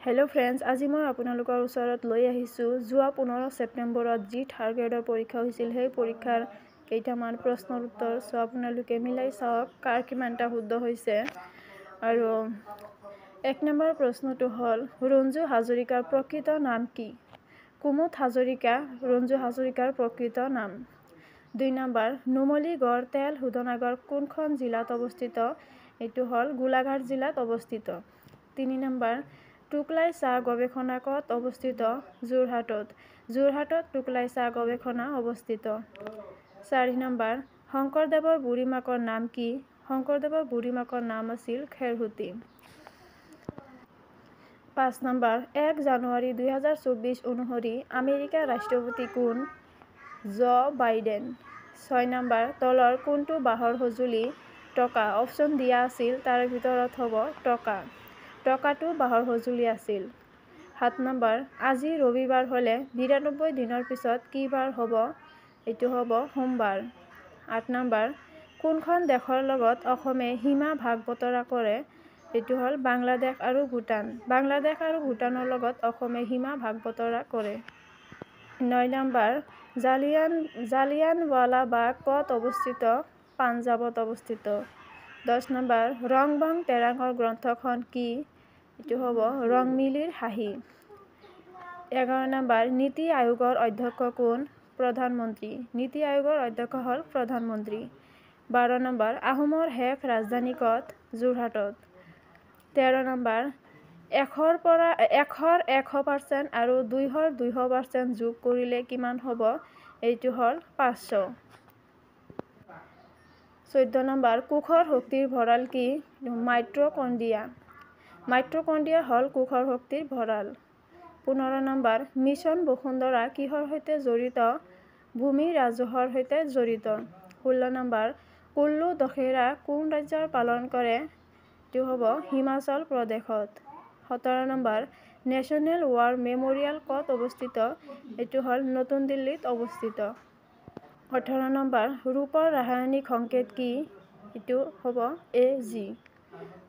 Hello' friends, আজি মই আপোনালোকৰ ওচৰত লৈ আহিছোঁ যোৱা 15 ছেপ্টেম্বৰত যি থাৰ্ড গ্ৰেডৰ পৰীক্ষা হৈছিল সেই পৰীক্ষাৰ কেইটামান প্ৰশ্নৰ উত্তৰ। চ' আপোনালোকে মিলাই চাওক কাৰ কিমানটা শুদ্ধ হৈছে। আৰু 1 নম্বৰ প্ৰশ্নটো হ'ল ৰঞ্জু হাজৰিকাৰ প্ৰকৃত নাম কি? কুমুদ হাজৰিকা ৰঞ্জু হাজৰিকাৰ প্ৰকৃত নাম। 2 নম্বৰ নুমলীগড় তেল শোধনাগাৰ কোনখন জিলাত অৱস্থিত? এইটো হ'ল গোলাঘাট জিলাত অৱস্থিত। 3 নম্বৰ টোকলাই চাহ গৱেষণা ক'ত অৱস্থিত? যোৰহাটত। যোৰহাটত টোকলাই চাহ গৱেষণা অৱস্থিত। 4 নম্বৰ শংকৰদেৱৰ বুঢ়ীমাকৰ নাম কি? শংকৰদেৱৰ বুঢ়ীমাকৰ নাম আছিল খেৰসূতী। 5 নম্বৰ 1 জানুৱাৰী 2024 অনুসৰি আমেৰিকাৰ ৰাষ্ট্ৰপতি কোন? জ' বাইডেন। 6 নম্বৰ তলৰ কোনটো বাঁহৰ সঁজুলি? টকা। অপশ্যন দিয়া আছিল, তাৰে ভিতৰত হ'ব টকা। টকাটো বাঁহৰ সঁজুলি আছিল। 7 নম্বৰ আজি ৰবিবাৰ হ'লে 92 দিনৰ পিছত কি বাৰ হ'ব? এইটো হ'ব সোমবাৰ। 8 নম্বৰ কোনখন দেশৰ লগত অসমে সীমা ভাগ বতৰা কৰে? এইটো হ'ল বাংলাদেশ আৰু ভূটান। বাংলাদেশ আৰু ভূটানৰ লগত অসমে সীমা ভাগ বতৰা কৰে। 9 নম্বৰ জালিয়ানৱালাবাগ ক'ত অৱস্থিত? পাঞ্জাৱত অৱস্থিত। 10 নম্বৰ ৰং বং তেৰাঙৰ গ্ৰন্থখন কি? এইটো হ'ব ৰংমিলিৰ হাঁহি। 11 নম্বৰ নীতি আয়োগৰ অধ্যক্ষ কোন? প্ৰধানমন্ত্ৰী। নীতি আয়োগৰ অধ্যক্ষ হ'ল প্ৰধানমন্ত্ৰী। 12 নম্বৰ আহোমৰ শেষ ৰাজধানী ক'ত? যোৰহাটত। 13 নম্বৰ 100ৰ 100% আৰু 200ৰ 200% যোগ কৰিলে কিমান হ'ব? এইটো হ'ল 500। 14 নম্বৰ কোষৰ শক্তিৰ ভঁৰাল কি? মাইট্ৰকণ্ড্ৰিয়া। মাইট্ৰকণ্ড্ৰিয়া হ'ল কোষৰ শক্তিৰ ভঁৰাল। 15 নম্বৰ মিছন বসুন্ধৰা কিহৰ সৈতে জড়িত? ভূমি ৰাজহৰ সৈতে জড়িত। 16 নম্বৰ কুল্লু দশেৰা কোন ৰাজ্যত পালন কৰে? এইটো হ'ব হিমাচল প্ৰদেশত। 17 নম্বৰ নেশ্যনেল ৱাৰ মেম'ৰিয়েল ক'ত অৱস্থিত? এইটো হ'ল নতুন দিল্লীত অৱস্থিত। 18 নম্বৰ ৰূপৰ ৰাসায়নিক সংকেত কি? এইটো হ'ব Ag।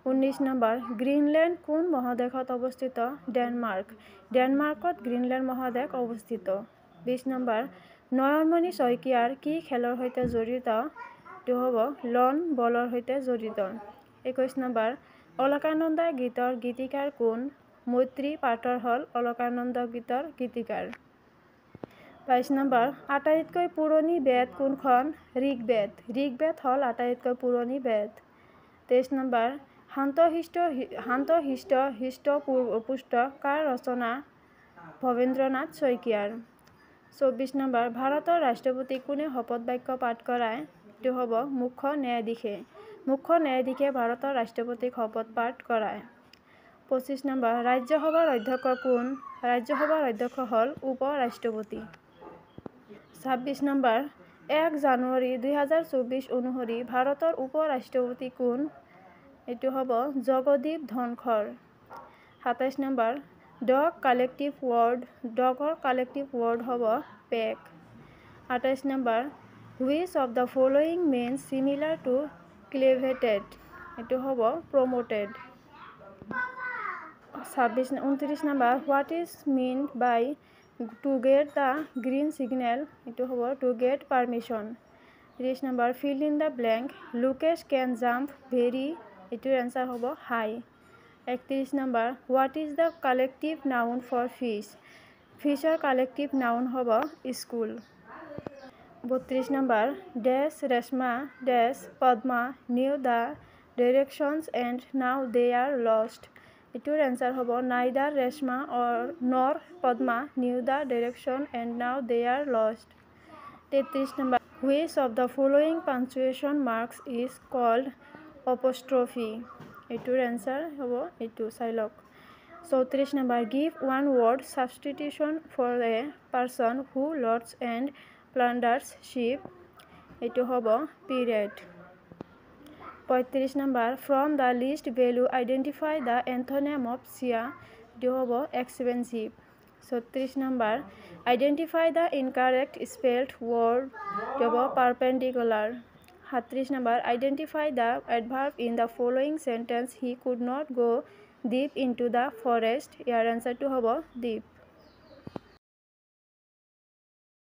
19 নম্বৰ গ্ৰীণলেণ্ড কোন মহাদেশত অৱস্থিত? ডেনমাৰ্ক। ডেনমাৰ্কত গ্ৰীণলেণ্ড মহাদেশ অৱস্থিত। 20 নম্বৰ নয়নমণি শইকীয়াৰ কি খেলৰ সৈতে জড়িত? এইটো হ'ব লন বলৰ সৈতে জড়িত। 21 নম্বৰ অলকানন্দা গীতৰ গীতিকাৰ কোন? মৈত্ৰী পাটৰ হ'ল অলকানন্দা গীতৰ গীতিকাৰ। 22 নম্বৰ আটাইতকৈ পুৰণি বেদ কোনখন? ঋগ্বেদ। ঋগ্বেদ হ'ল আটাইতকৈ পুৰণি বেদ। 23 নম্বৰ শান্ত শিষ্ট পুষ্ট কাৰ ৰচনা? ভৱেন্দ্ৰনাথ শইকীয়াৰ। 24 নম্বৰ ভাৰতৰ ৰাষ্ট্ৰপতিক কোনে শপত বাক্য পাঠ কৰায়? এইটো হ'ব মুখ্য ন্যায়াধীশে। মুখ্য ন্যায়াধীশে ভাৰতৰ ৰাষ্ট্ৰপতিক শপত পাঠ কৰায়। 25 নম্বৰ ৰাজ্যসভাৰ অধ্যক্ষ কোন? ৰাজ্যসভাৰ অধ্যক্ষ হ'ল উপ-ৰাষ্ট্ৰপতি। 26 নম্বৰ 1 জানুৱাৰী 2024 অনুসৰি ভাৰতৰ উপ-ৰাষ্ট্ৰপতি কোন? এইটো হ'ব জগদীপ ধনখড়। 27 নম্বৰ ডগৰ কালেক্টিভ ৱৰ্ড হ'ব pack. 28 number which of the following means similar to elevated? এইটো হ'ব promoted. 29 number what is meant by to get the green signal? এইটো হ'ব to get permission. 30 number fill in the blank Lokesh can jump very? এইটোৰ answer হ'ব high. 31 number what is the collective noun for fish? ফিছৰ collective noun হ'ব school. 32 number does Reshma does Padma knew the directions and now they are lost? এইটোৰ answer হ'ব neither Reshma nor Padma knew the direction and now they are lost. 33 number which of the following punctuation marks is called apostrophe? এইটোৰ answer হ'ব এইটো চাই লওক। 34 number give one word substitution for a person who loots and plunders ship? এইটো হ'ব pirate. 35 number from the list below identify the antonym of cheap? এইটো হ'ব expensive. 36 number identify the incorrect spelled word? এইটো হ'ব perpendicular. 37 number identify the adverb in the following sentence he could not go deep into the forest. ইয়াৰ আনসাৰটো হ'ব deep.